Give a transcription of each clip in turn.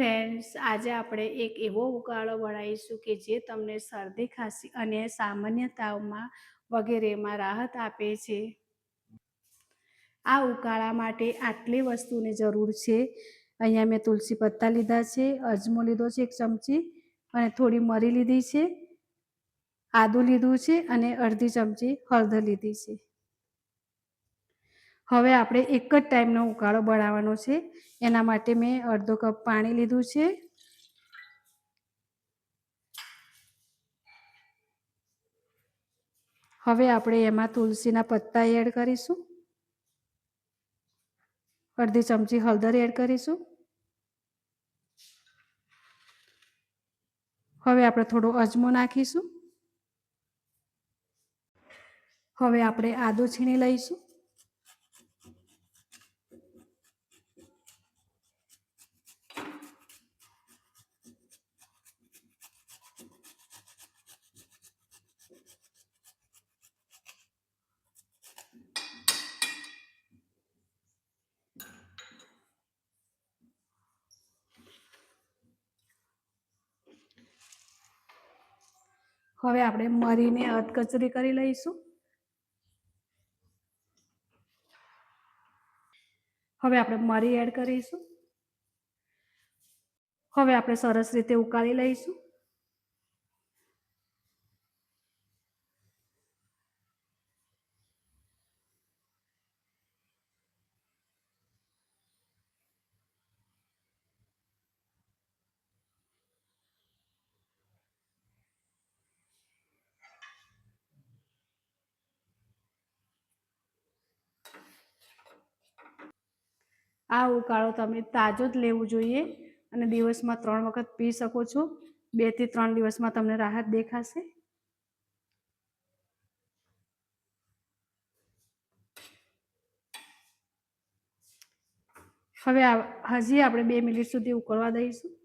Friends, આજે આપણે એક એવો ઉકાળો બનાવીશું કે જે તમને શરદી ખાંસી અને સામાન્ય તાવમાં વગેરેમાં રાહત આપે છે. આ ઉકાળા માટે આટલી વસ્તુની જરૂર છે. અહીંયા મેં તુલસી પત્તા લીધા છે, અજમો લીધો છે 1 ચમચી, અને થોડી મરી લીધી છે, આદું લીધું છે અને અડધી ચમચી હળદર લીધી છે. હવે આપણે એક જ ટાઈમનો ઉકાળો બનાવવાનો છે. એના માટે મેં અડધો કપ પાણી લીધું છે. હવે આપણે એમાં તુલસીના પત્તા એડ કરીશું, અડધી ચમચી હળદર એડ કરીશું. હવે આપણે થોડો અજમો નાખીશું. હવે આપણે આદું છીણી લઈશું. હવે આપણે મરીને અધકચરી કરી લઈશું. હવે આપણે મરી એડ કરીશું. હવે આપણે સરસ રીતે ઉકાળી લઈશું. આ ઉકાળો તમે તાજો જ લેવું જોઈએ અને દિવસમાં 3 વખત પી શકો છો. 2 થી 3 દિવસમાં તમને રાહત દેખાશે. હવે હજી આપણે 2 મિનિટ સુધી ઉકળવા દઈશું.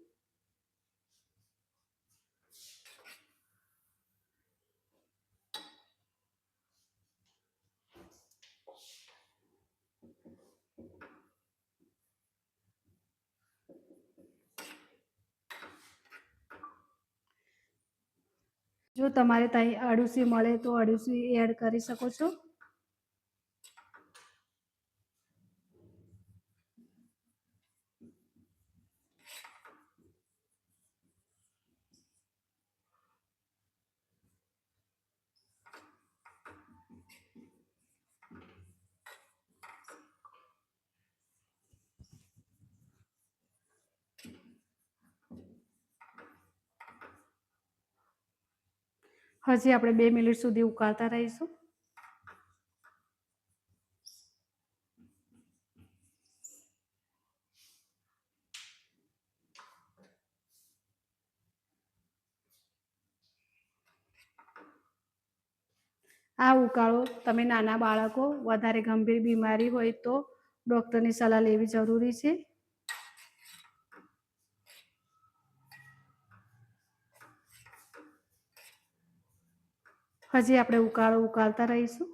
જો તમારે ત્યાં અળસી મળે તો અળસી એડ કરી શકો છો. હજી આપણે 2 મિનિટ સુધી ઉકાળતા રહીશું. આ ઉકાળો તમે નાના બાળકો, વધારે ગંભીર બીમારી હોય તો ડૉક્ટરની સલાહ લેવી જરૂરી છે. હજી આપણે ઉકાળો ઉકાળતા રહીશું.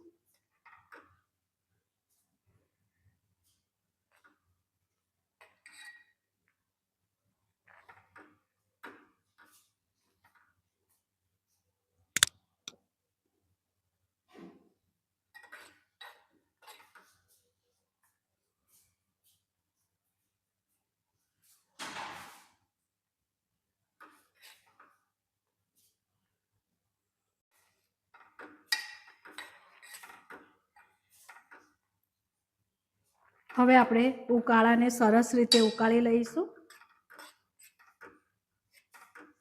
હવે આપણે ઉકાળાને સરસ રીતે ઉકાળી લઈશું.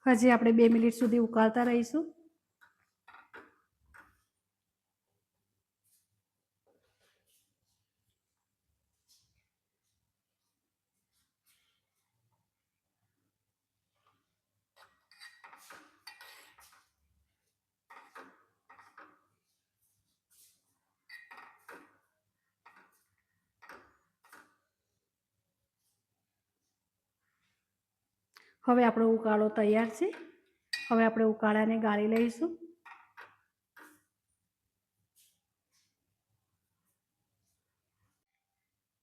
હજી આપણે 2 મિનિટ સુધી ઉકાળતા રહીશું. હવે આપણો ઉકાળો તૈયાર છે. હવે આપણે ઉકાળાને ગાળી લઈશું.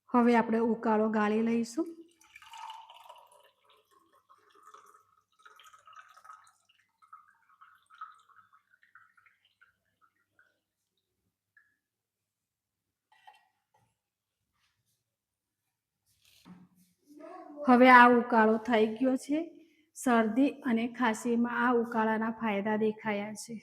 હવે આપણે ઉકાળો ગાળી લઈશું. હવે આ ઉકાળો થઈ ગયો છે. શરદી અને ખાંસીમાં આ ઉકાળાના ફાયદા દેખાયા છે.